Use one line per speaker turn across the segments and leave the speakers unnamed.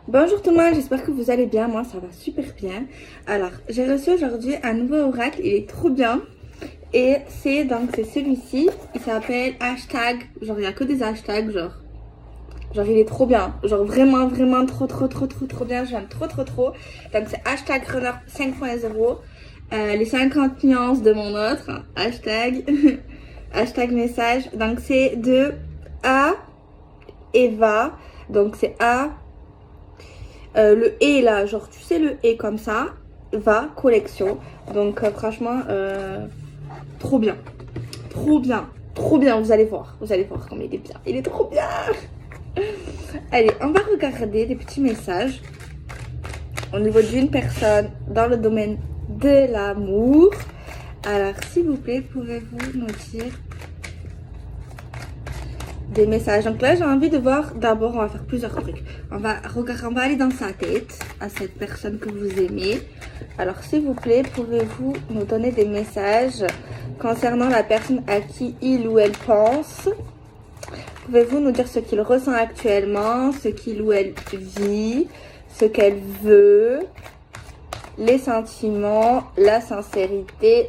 Bonjour tout le monde, j'espère que vous allez bien, moi ça va super bien. Alors, j'ai reçu aujourd'hui un nouveau oracle, il est trop bien. Et c'est celui-ci, il s'appelle hashtag, genre il n'y a que des hashtags, genre il est trop bien. Genre vraiment trop bien, j'aime trop. Donc c'est hashtag runner 5.0, les 50 nuances de mon autre, hashtag, hashtag message. Donc c'est de A, Eva, donc c'est A. Le et là, genre tu sais le et comme ça, va, collection. Donc franchement, trop bien, vous allez voir comme il est bien, il est trop bien. Allez, on va regarder des petits messages au niveau d'une personne dans le domaine de l'amour. Alors s'il vous plaît, pouvez-vous nous dire des messages? Donc là j'ai envie de voir, d'abord on va faire plusieurs trucs. On va aller dans sa tête à cette personne que vous aimez. Alors s'il vous plaît, pouvez-vous nous donner des messages concernant la personne à qui il ou elle pense? Pouvez-vous nous dire ce qu'il ressent actuellement, ce qu'il ou elle vit, ce qu'elle veut, les sentiments, la sincérité.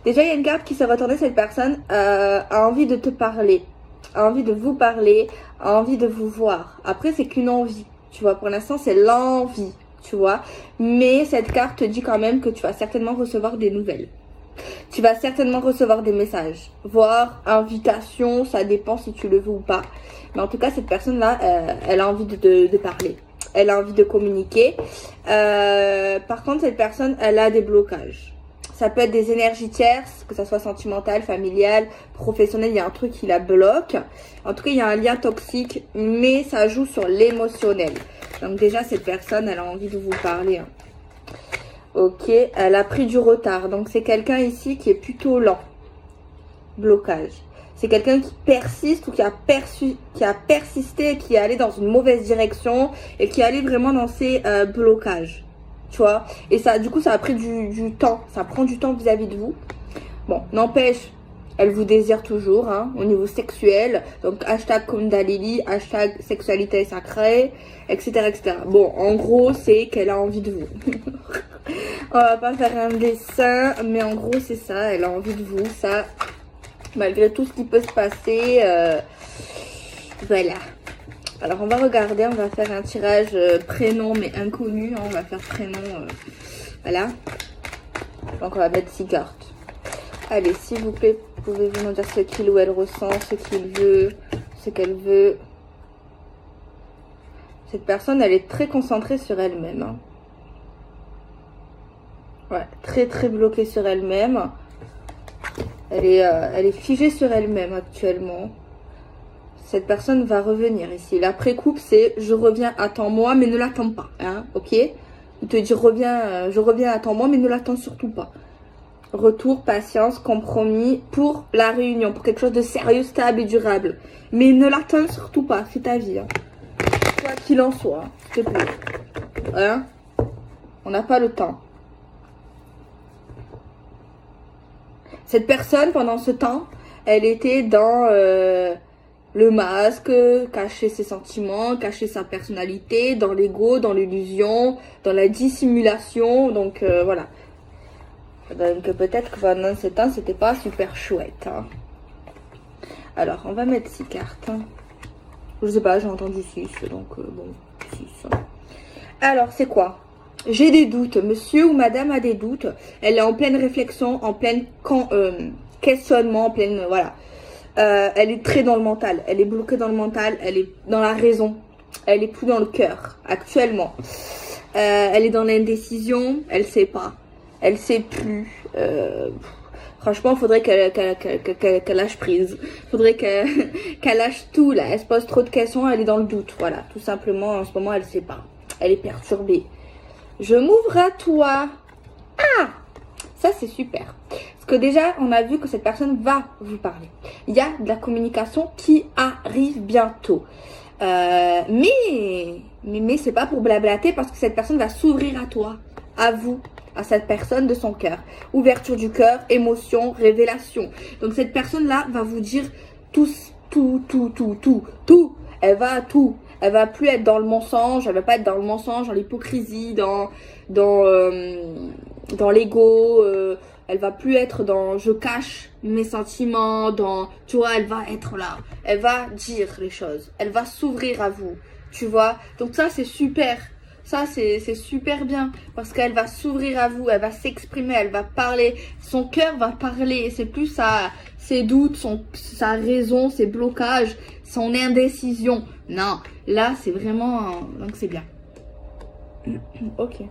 Déjà il y a une carte qui s'est retournée, cette personne a envie de te parler, a envie de vous parler, a envie de vous voir. Après, c'est qu'une envie, tu vois. Pour l'instant, c'est l'envie, tu vois. Mais cette carte te dit quand même que tu vas certainement recevoir des nouvelles. Tu vas certainement recevoir des messages, voire invitations, ça dépend si tu le veux ou pas. Mais en tout cas, cette personne-là, elle a envie de parler. Elle a envie de communiquer. Par contre, cette personne, elle a des blocages. Ça peut être des énergies tierces, que ça soit sentimental, familial, professionnel, il y a un truc qui la bloque. En tout cas, il y a un lien toxique, mais ça joue sur l'émotionnel. Donc déjà, cette personne, elle a envie de vous parler. Hein. Ok, elle a pris du retard. Donc c'est quelqu'un ici qui est plutôt lent. Blocage. C'est quelqu'un qui persiste ou qui a persisté, qui est allé dans une mauvaise direction et qui est allé vraiment dans ses blocages. Tu vois, et ça, du coup, ça a pris du temps. Ça prend du temps vis-à-vis de vous. Bon, n'empêche, elle vous désire toujours, hein, au niveau sexuel. Donc, hashtag Kundalini, hashtag sexualité sacrée, etc. Bon, en gros, c'est qu'elle a envie de vous. On va pas faire un dessin, mais en gros, c'est ça. Elle a envie de vous, ça. Malgré tout ce qui peut se passer, voilà. Alors, on va regarder, on va faire un tirage prénom, mais inconnu. Hein, on va faire prénom, voilà. Donc, on va mettre 6 cartes. Allez, s'il vous plaît, pouvez-vous nous dire ce qu'il ou elle ressent, ce qu'il veut, ce qu'elle veut. Cette personne, elle est très concentrée sur elle-même. Hein. Ouais, très bloquée sur elle-même. Elle est figée sur elle-même actuellement. Cette personne va revenir ici. L'après-coupe, c'est je reviens, attends-moi, mais ne l'attends pas. Hein, ok? Il te dit je reviens, attends-moi, mais ne l'attends surtout pas. Retour, patience, compromis pour la réunion, pour quelque chose de sérieux, stable et durable. Mais ne l'attends surtout pas, c'est ta vie. Hein. Quoi qu'il en soit, s'il te plaît. Hein? On n'a pas le temps. Cette personne, pendant ce temps, elle était dans le masque, cacher ses sentiments, cacher sa personnalité, dans l'ego, dans l'illusion, dans la dissimulation. Donc voilà. Donc peut-être que pendant ce temps, c'était pas super chouette. Hein. Alors, on va mettre 6 cartes. Hein. Je sais pas, j'ai entendu 6, donc bon, 6. Alors, c'est quoi? J'ai des doutes. Monsieur ou madame a des doutes. Elle est en pleine réflexion, en pleine questionnement, en pleine... Voilà. Elle est très dans le mental. Elle est bloquée dans le mental. Elle est dans la raison. Elle est plus dans le cœur, actuellement. Elle est dans l'indécision. Elle sait pas. Elle sait plus. Franchement, il faudrait qu'elle lâche prise. Il faudrait qu'elle lâche tout, là. Elle se pose trop de questions. Elle est dans le doute. Voilà. Tout simplement, en ce moment, elle sait pas. Elle est perturbée. Je m'ouvre à toi. Ah! Ça, c'est super. Parce que déjà, on a vu que cette personne va vous parler. Il y a de la communication qui arrive bientôt. Mais c'est pas pour blablater parce que cette personne va s'ouvrir à toi, à vous, à cette personne de son cœur. Ouverture du cœur, émotion, révélation. Donc, cette personne-là va vous dire tout. Elle va à tout. Elle va plus être dans le mensonge, elle va pas être dans le mensonge, dans l'hypocrisie, dans l'ego. Elle va plus être dans je cache mes sentiments, tu vois, elle va être là. Elle va dire les choses. Elle va s'ouvrir à vous, tu vois. Donc ça, c'est super. Ça, c'est super bien parce qu'elle va s'ouvrir à vous, elle va s'exprimer, elle va parler. Son cœur va parler. C'est plus ses doutes, sa raison, ses blocages, son indécision. Non, là, c'est vraiment... Donc, c'est bien. Ok.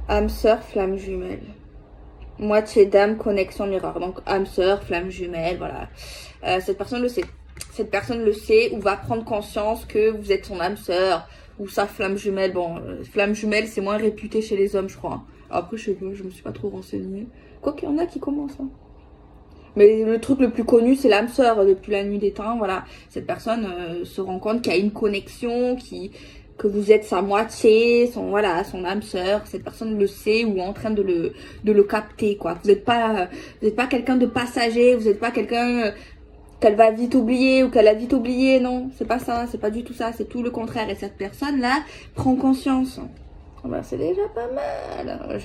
Âme sœur, flamme jumelle. Moitié d'âme, connexion miroir. Donc, âme sœur, flamme jumelle, voilà. Cette personne le sait. Cette personne le sait ou va prendre conscience que vous êtes son âme sœur ou sa flamme jumelle. Bon, flamme jumelle, c'est moins réputé chez les hommes, je crois. Après, je sais pas, je me suis pas trop renseignée. Quoi qu'il y en a qui commencent, hein. Mais le truc le plus connu, c'est l'âme sœur depuis la nuit des temps. Voilà, cette personne se rend compte qu'il y a une connexion, que vous êtes sa moitié, son âme sœur. Cette personne le sait ou est en train de le capter, quoi. Vous n'êtes pas quelqu'un de passager, vous n'êtes pas quelqu'un qu'elle va vite oublier ou qu'elle a vite oublié. Non, c'est pas ça, c'est pas du tout ça, c'est tout le contraire. Et cette personne-là prend conscience. Ben, c'est déjà pas mal.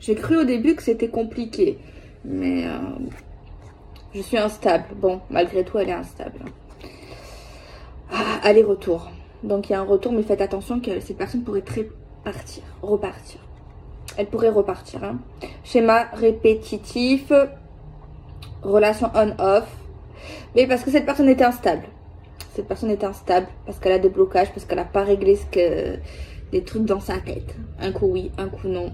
J'ai cru au début que c'était compliqué, mais je suis instable. Bon, malgré tout, elle est instable. Aller-retour. Donc, il y a un retour, mais faites attention que cette personne pourrait repartir. Elle pourrait repartir. Hein. Schéma répétitif. Relation on-off. Mais parce que cette personne était instable. Cette personne était instable parce qu'elle a des blocages, parce qu'elle n'a pas réglé des trucs dans sa tête. Un coup oui, un coup non.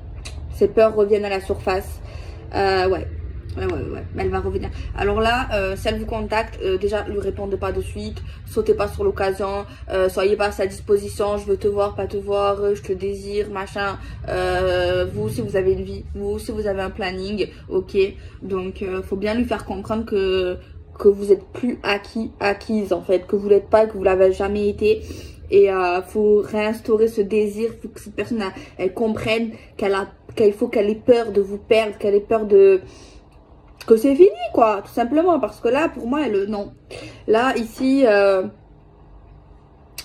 Ses peurs reviennent à la surface. Ouais. Elle va revenir. Alors là, si elle vous contacte, déjà, lui répondez pas de suite. Sautez pas sur l'occasion. Soyez pas à sa disposition. Je veux te voir, pas te voir. Je te désire, machin. Vous aussi, vous avez une vie. Vous aussi, vous avez un planning. Ok. Donc, faut bien lui faire comprendre que vous êtes plus acquise, en fait. Que vous l'êtes pas, que vous l'avez jamais été. Et faut réinstaurer ce désir. Faut que cette personne, elle comprenne qu'il faut qu'elle ait peur de vous perdre. Qu'elle ait peur que c'est fini, quoi, tout simplement, parce que là, pour moi, non. Là, ici,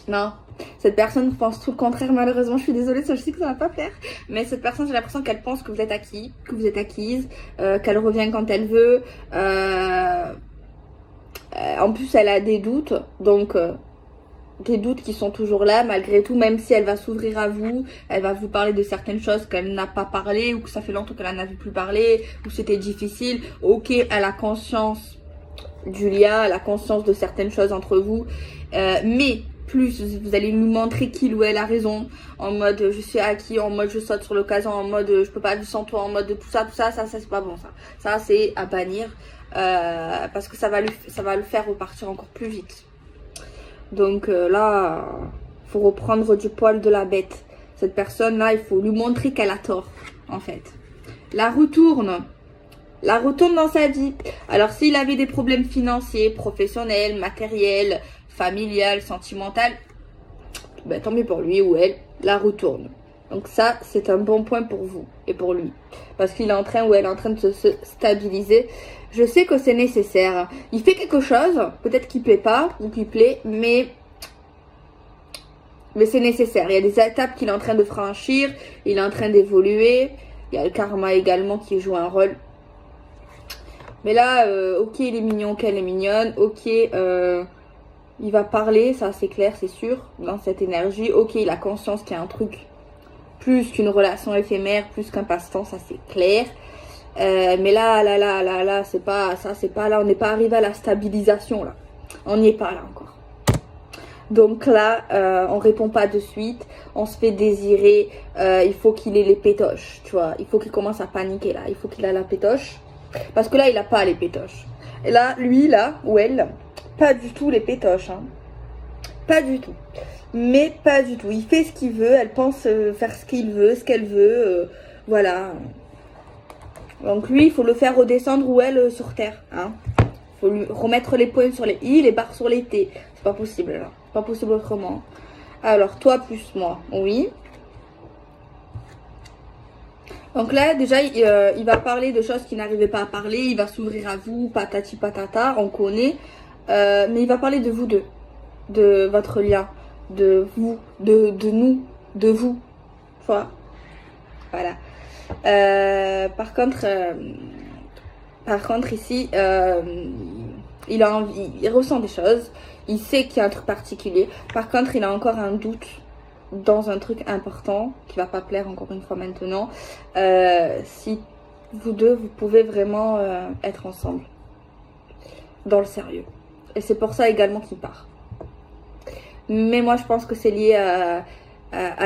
non. Cette personne pense tout le contraire, malheureusement, je suis désolée, je sais que ça va pas plaire, mais cette personne, j'ai l'impression qu'elle pense que vous êtes acquis, que vous êtes acquise, qu'elle revient quand elle veut, en plus, elle a des doutes, donc... des doutes qui sont toujours là malgré tout, même si elle va s'ouvrir à vous, elle va vous parler de certaines choses qu'elle n'a pas parlé ou que ça fait longtemps qu'elle n'en a vu plus parler ou c'était difficile. Ok, elle a conscience du lien, elle a conscience de certaines choses entre vous, mais plus vous allez lui montrer qu'il ou elle a raison, en mode je suis acquis, en mode je saute sur l'occasion, en mode je peux pas vivre sans toi, en mode tout ça c'est pas bon, ça c'est à bannir, parce que ça va le faire repartir encore plus vite. Donc là, il faut reprendre du poil de la bête. Cette personne-là, il faut lui montrer qu'elle a tort, en fait. La retourne dans sa vie. Alors, s'il avait des problèmes financiers, professionnels, matériels, familiales, sentimentales, ben, tant mieux pour lui ou elle, la retourne. Donc ça, c'est un bon point pour vous et pour lui. Parce qu'il est en train ou elle est en train de se stabiliser. Je sais que c'est nécessaire. Il fait quelque chose, peut-être qu'il plaît pas ou qu'il plaît, mais c'est nécessaire. Il y a des étapes qu'il est en train de franchir, il est en train d'évoluer. Il y a le karma également qui joue un rôle. Mais là, ok, il est mignon, ok, elle est mignonne, ok, il va parler, ça c'est clair, c'est sûr, dans cette énergie. Ok, il a conscience qu'il y a un truc plus qu'une relation éphémère, plus qu'un passe-temps, ça c'est clair. Mais là, c'est pas ça, c'est pas là, on n'est pas arrivé à la stabilisation là. On n'y est pas là encore. Donc là, on répond pas de suite, on se fait désirer, il faut qu'il ait les pétoches, tu vois. Il faut qu'il commence à paniquer là, il faut qu'il ait la pétoche. Parce que là, il a pas les pétoches. Et là, lui, là, ou elle, pas du tout les pétoches, hein. Pas du tout. Mais pas du tout. Il fait ce qu'il veut, elle pense faire ce qu'il veut, ce qu'elle veut, voilà. Donc lui, il faut le faire redescendre ou elle sur terre, hein. Il faut lui remettre les points sur les i, les barres sur les t. C'est pas possible là. C'est pas possible autrement. Alors, toi plus moi, oui. Donc là, déjà, il va parler de choses qu'il n'arrivait pas à parler. Il va s'ouvrir à vous, patati patata, on connaît. Mais il va parler de vous deux. de votre lien, de vous, de nous, de vous. Tu vois? Voilà. Par contre ici, il a envie, il ressent des choses. Il sait qu'il y a un truc particulier. Par contre, il a encore un doute dans un truc important qui va pas plaire encore une fois maintenant. Si vous deux, vous pouvez vraiment être ensemble dans le sérieux. Et c'est pour ça également qu'il part. Mais moi, je pense que c'est lié à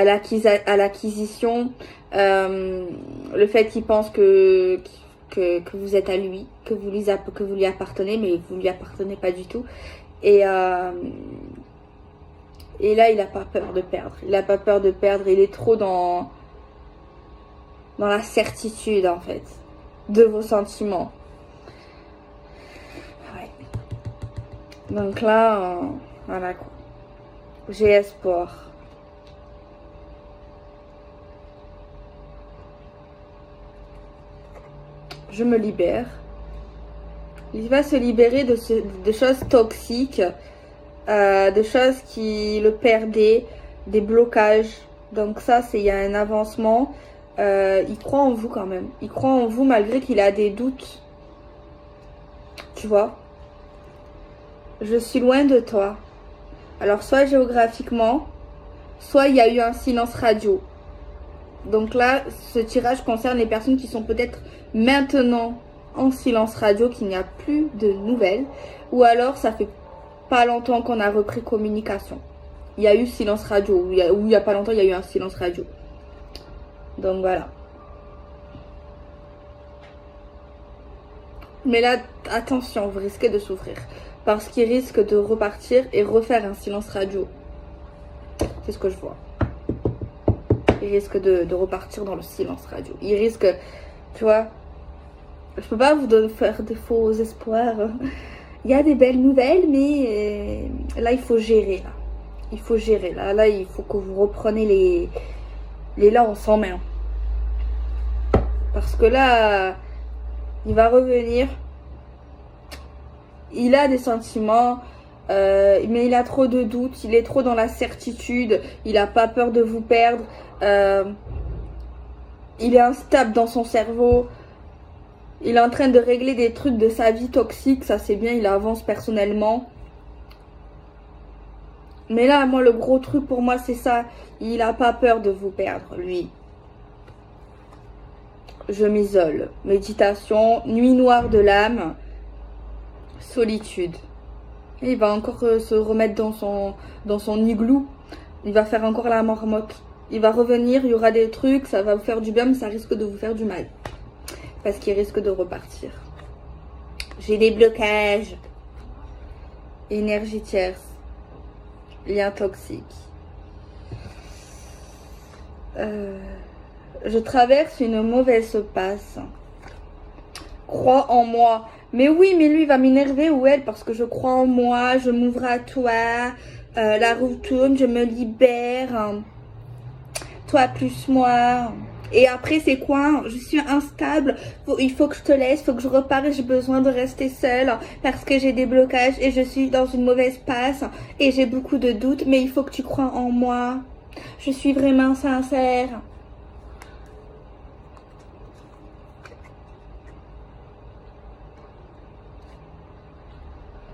l'acquisition. Le fait qu'il pense que vous êtes à lui, que vous lui appartenez, mais vous lui appartenez pas du tout. Et là, il a pas peur de perdre. Il a pas peur de perdre. Il est trop dans la certitude, en fait, de vos sentiments. Ouais. Donc là, voilà quoi. J'ai espoir. Je me libère. Il va se libérer de choses toxiques, de choses qui le perdaient, des blocages. Donc ça, il y a un avancement. Il croit en vous quand même. Il croit en vous malgré qu'il a des doutes. Tu vois? Je suis loin de toi. Alors soit géographiquement, soit il y a eu un silence radio. Donc là, ce tirage concerne les personnes qui sont peut-être maintenant en silence radio, qu'il n'y a plus de nouvelles. Ou alors, ça fait pas longtemps qu'on a repris communication. Il y a eu silence radio, ou il y a pas longtemps, il y a eu un silence radio. Donc voilà. Mais là, attention, vous risquez de souffrir. Parce qu'il risque de repartir et refaire un silence radio. C'est ce que je vois. Il risque de repartir dans le silence radio. Il risque, tu vois, je peux pas vous faire de faux espoirs. Il y a des belles nouvelles, mais là, il faut gérer. Là. Il faut gérer. Là, il faut que vous repreniez les lances en main. Parce que là, il va revenir. Il a des sentiments, mais il a trop de doutes. Il est trop dans la certitude. Il n'a pas peur de vous perdre. Il est instable dans son cerveau. Il est en train de régler des trucs de sa vie toxique. Ça, c'est bien. Il avance personnellement. Mais là, moi, le gros truc pour moi, c'est ça. Il n'a pas peur de vous perdre, lui. Je m'isole. Méditation. Nuit noire de l'âme. Solitude. Et il va encore se remettre dans son igloo. Il va faire encore la marmotte. Il va revenir, il y aura des trucs, ça va vous faire du bien, mais ça risque de vous faire du mal. Parce qu'il risque de repartir. J'ai des blocages. Énergie tierce. Lien toxique. Je traverse une mauvaise passe. Crois en moi. Mais oui, mais lui, il va m'énerver ou elle, parce que je crois en moi, je m'ouvre à toi, la roue tourne, je me libère. Toi plus moi. Et après, c'est quoi? Je suis instable, il faut que je te laisse, il faut que je reparte, j'ai besoin de rester seule parce que j'ai des blocages et je suis dans une mauvaise passe et j'ai beaucoup de doutes, mais il faut que tu crois en moi. Je suis vraiment sincère.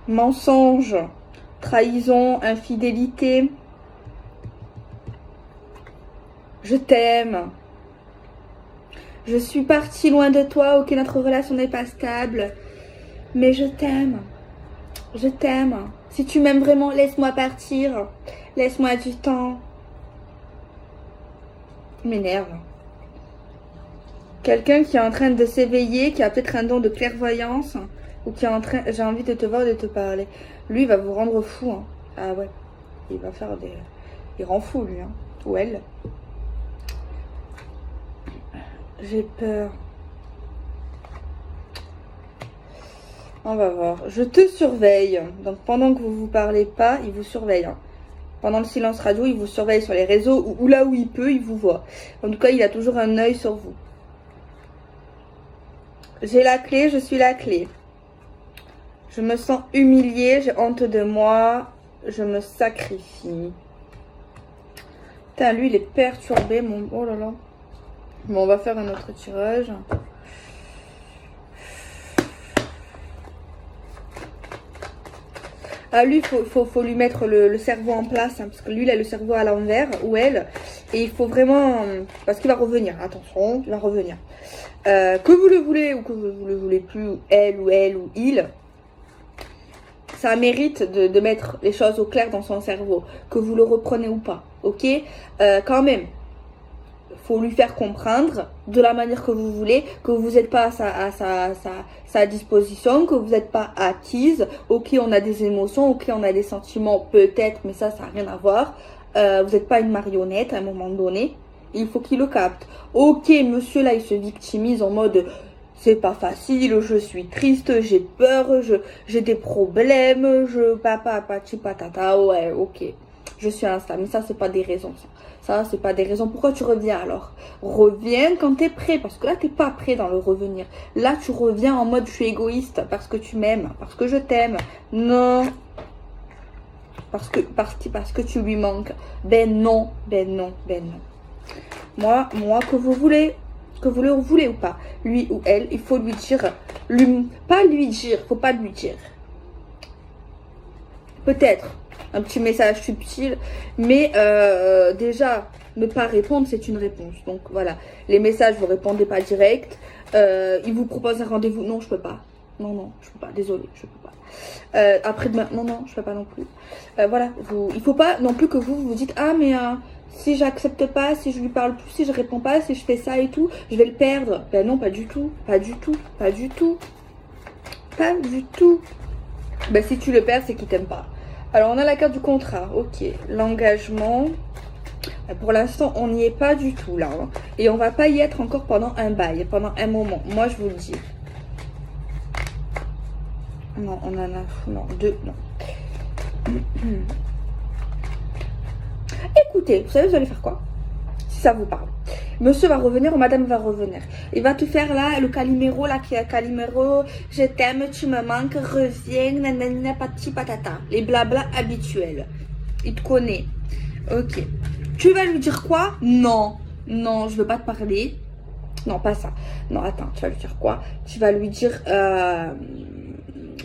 Mensonge, trahison, infidélité. Je t'aime. Je suis partie loin de toi, ok, notre relation n'est pas stable. Mais je t'aime. Je t'aime. Si tu m'aimes vraiment, laisse-moi partir. Laisse-moi du temps. Il m'énerve. Quelqu'un qui est en train de s'éveiller, qui a peut-être un don de clairvoyance, ou qui est en train, j'ai envie de te voir, de te parler. Lui, il va vous rendre fou. Hein. Ah ouais. Il va faire des... Il rend fou, lui. Hein. Ou elle. J'ai peur. On va voir. Je te surveille. Donc pendant que vous vous parlez pas, il vous surveille. Hein. Pendant le silence radio, il vous surveille sur les réseaux ou là où il peut, il vous voit. En tout cas, il a toujours un œil sur vous. J'ai la clé, je suis la clé. Je me sens humiliée, j'ai honte de moi. je me sacrifie. Putain, lui, il est perturbé, mon... Oh là là. Bon, on va faire un autre tirage. Ah, lui, faut lui mettre le cerveau en place, hein, parce que lui, il a le cerveau à l'envers, ou elle. Et il faut vraiment... Parce qu'il va revenir, attention, il va revenir. Que vous le voulez ou que vous le voulez plus, ou elle ou il, ça mérite de mettre les choses au clair dans son cerveau. Que vous le reprenez ou pas, ok? Quand même, faut lui faire comprendre de la manière que vous voulez, que vous n'êtes pas à sa disposition, que vous n'êtes pas acquise. Ok, on a des émotions, ok, on a des sentiments peut-être, mais ça n'a rien à voir. Vous n'êtes pas une marionnette à un moment donné. Il faut qu'il le capte. Ok, monsieur là, il se victimise en mode c'est pas facile, je suis triste, j'ai peur, j'ai des problèmes, papa, pati, patata, ouais, ok. Je suis instable, mais ça, c'est pas des raisons, ça. Ça, c'est pas des raisons. Pourquoi tu reviens alors? Reviens quand t'es prêt, parce que là, t'es pas prêt dans le revenir. Là, tu reviens en mode je suis égoïste, parce que tu m'aimes, parce que je t'aime. Non. Parce que tu lui manques. Ben non, ben non, ben non. Moi, que vous voulez, que vous le voulez ou pas, lui ou elle, il faut lui dire, pas lui dire, faut pas lui dire. Peut-être un petit message subtil, mais déjà, ne pas répondre, c'est une réponse. Donc voilà, les messages, vous répondez pas direct. Il vous propose un rendez-vous, non, je peux pas. Non, non, je peux pas, désolé, je peux pas. Après-demain, non, non, je peux pas non plus. Voilà, il faut pas non plus que vous dites, ah mais si j'accepte pas, si je lui parle plus, si je réponds pas, si je fais ça et tout, je vais le perdre. Ben non, pas du tout, pas du tout, pas du tout. Pas du tout. Ben si tu le perds, c'est qu'il t'aime pas. Alors, on a la carte du contrat. Ok. L'engagement. Pour l'instant, on n'y est pas du tout là. Hein. Et on va pas y être encore pendant un bail, pendant un moment. Moi, je vous le dis. Non, on en a... Non, deux, non. Écoutez, vous savez, vous allez faire quoi? Si ça vous parle. Monsieur va revenir ou madame va revenir. Il va te faire là, le Calimero, là, qui est Calimero. Je t'aime, tu me manques, reviens, nanana, pati patata. Les blabla habituels. Il te connaît. Ok. Tu vas lui dire quoi? Non. Non, je veux pas te parler. Non, pas ça. Non, attends, tu vas lui dire quoi? Tu vas lui dire,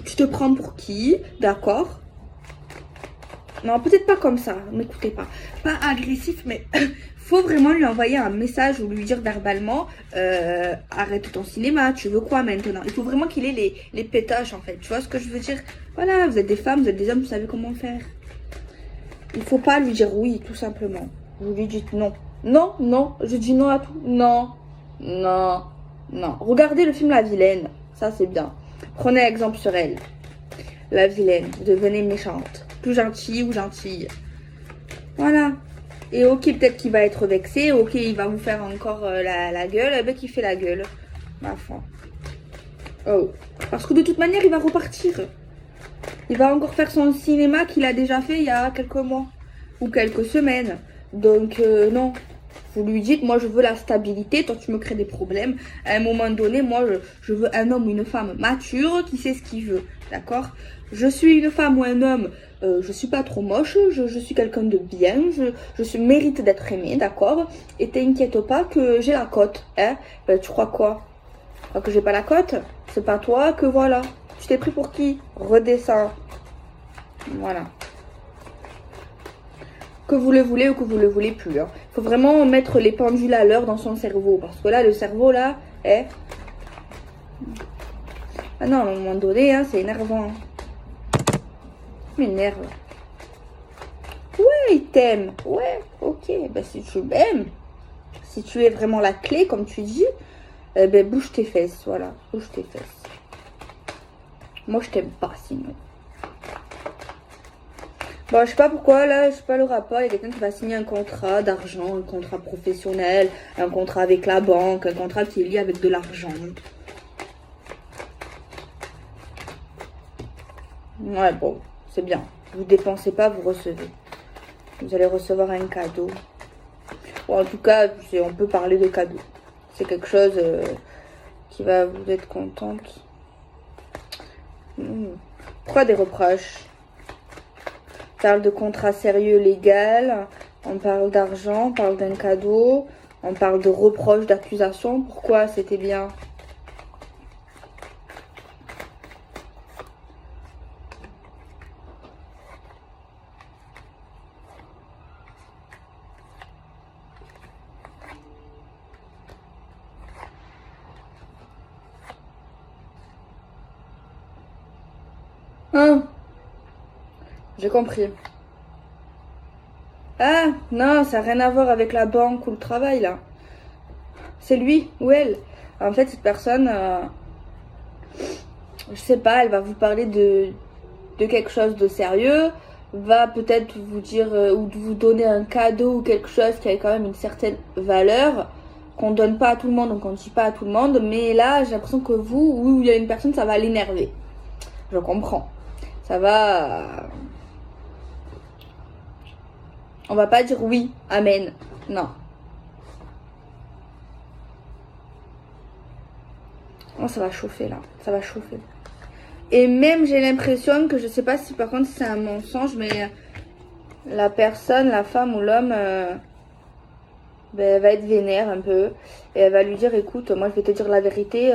tu te prends pour qui? D'accord? Non, peut-être pas comme ça. M'écoutez pas. Pas agressif, mais... faut vraiment lui envoyer un message ou lui dire verbalement arrête ton cinéma, tu veux quoi maintenant? Il faut vraiment qu'il ait les pétages en fait, tu vois ce que je veux dire? Voilà, vous êtes des femmes, vous êtes des hommes, vous savez comment faire. Il faut pas lui dire oui, tout simplement. Vous lui dites non. Non, non, je dis non à tout. Non, non, non. Regardez le film La Vilaine, ça c'est bien. Prenez exemple sur elle. La vilaine, devenez méchante. Plus gentille ou gentille. Voilà. Et ok, peut-être qu'il va être vexé. Ok, il va vous faire encore la gueule. Eh ben, qu'il fait la gueule. Ma foi. Oh. Parce que de toute manière, il va repartir. Il va encore faire son cinéma qu'il a déjà fait il y a quelques mois. Ou quelques semaines. Donc, non. Vous lui dites, moi, je veux la stabilité. Toi, tu me crées des problèmes. À un moment donné, moi, je veux un homme ou une femme mature qui sait ce qu'il veut. D'accord? Je suis une femme ou un homme, je suis pas trop moche, je suis quelqu'un de bien, je mérite d'être aimée, d'accord? Et t'inquiète pas que j'ai la cote, hein? Ben, tu crois quoi? Que j'ai pas la cote? C'est pas toi que voilà. Tu t'es pris pour qui? Redescends. Voilà. Que vous le voulez ou que vous le voulez plus. Hein. Faut vraiment mettre les pendules à l'heure dans son cerveau. Parce que là, le cerveau, là, hein? Ah non, à un moment donné, hein, c'est énervant. Hein. M'énerve. Ouais, il t'aime. Ouais, ok. Ben, si tu m'aimes, si tu es vraiment la clé, comme tu dis, ben, bouge tes fesses. Voilà, bouge tes fesses. Moi, je t'aime pas, sinon. Bon, je sais pas pourquoi, là, je sais pas le rapport. Il y a quelqu'un qui va signer un contrat d'argent, un contrat professionnel, un contrat avec la banque, un contrat qui est lié avec de l'argent. Ouais, bon. C'est bien. Vous dépensez pas, vous recevez. Vous allez recevoir un cadeau. Ou en tout cas, on peut parler de cadeau. C'est quelque chose qui va vous être contente. Pourquoi des reproches? parle de contrat sérieux légal, on parle d'argent, on parle d'un cadeau, on parle de reproches, d'accusations. Pourquoi c'était bien? Hein? J'ai compris. Ah, non, ça n'a rien à voir avec la banque ou le travail, là. C'est lui ou elle. En fait, cette personne, je sais pas, elle va vous parler de quelque chose de sérieux, va peut-être vous dire ou vous donner un cadeau ou quelque chose qui a quand même une certaine valeur, qu'on donne pas à tout le monde, donc on ne dit pas à tout le monde, mais là, j'ai l'impression que vous, où il y a une personne, ça va l'énerver. Je comprends. Ça va... On va pas dire oui, amen. Non. Oh, ça va chauffer là. Ça va chauffer. Et même j'ai l'impression que je sais pas si par contre c'est un mensonge, mais la personne, la femme ou l'homme, ben, elle va être vénère un peu. Et elle va lui dire écoute, moi je vais te dire la vérité.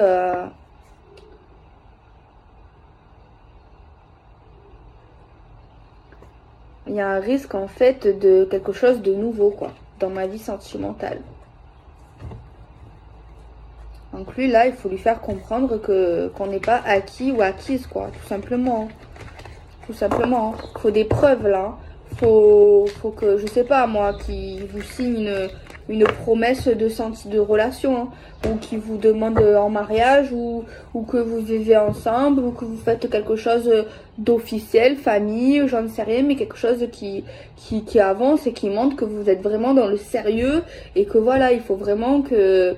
Il y a un risque en fait de quelque chose de nouveau quoi dans ma vie sentimentale. Donc lui là il faut lui faire comprendre que qu'on n'est pas acquis ou acquise quoi, tout simplement. Tout simplement. Faut des preuves là. Faut que, je sais pas moi, qu'il vous signe une promesse de relation, hein, ou qu'il vous demande en mariage, ou que vous vivez ensemble, ou que vous faites quelque chose d'officiel, famille, j'en ne sais rien, mais quelque chose qui avance et qui montre que vous êtes vraiment dans le sérieux et que voilà, il faut vraiment que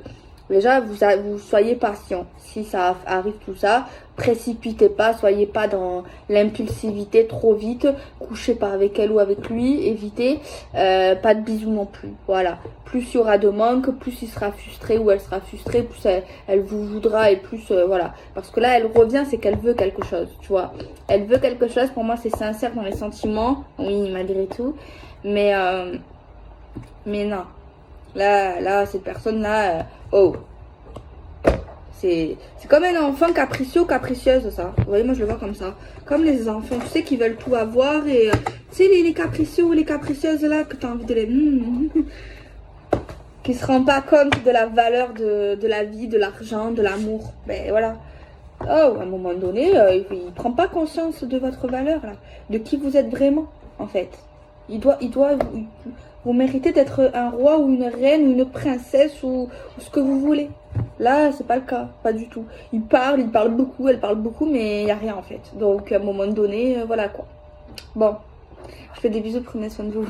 déjà vous soyez patient. Si ça arrive tout ça, précipitez pas, soyez pas dans l'impulsivité trop vite, couchez pas avec elle ou avec lui, évitez, pas de bisous non plus, voilà. Plus il y aura de manque, plus il sera frustré ou elle sera frustrée, plus elle vous voudra et plus, voilà. Parce que là, elle revient, c'est qu'elle veut quelque chose, tu vois. Elle veut quelque chose, pour moi c'est sincère dans les sentiments, oui, malgré tout, mais non. Là, cette personne-là, oh. C'est comme un enfant capricieux ou capricieuse, ça. Vous voyez, moi, je le vois comme ça. Comme les enfants, tu sais, qui veulent tout avoir. Et tu sais, les capricieux ou les capricieuses, là, que tu as envie de les... qui se rendent pas compte de la valeur de la vie, de l'argent, de l'amour. Ben, voilà. Oh, à un moment donné, il prend pas conscience de votre valeur, là. De qui vous êtes vraiment, en fait. Il doit vous méritez d'être un roi ou une reine ou une princesse ou ce que vous voulez. Là, c'est pas le cas, pas du tout. Il parle beaucoup, elle parle beaucoup, mais il n'y a rien en fait. Donc, à un moment donné, voilà quoi. Bon, je fais des bisous, prenez soin de vous.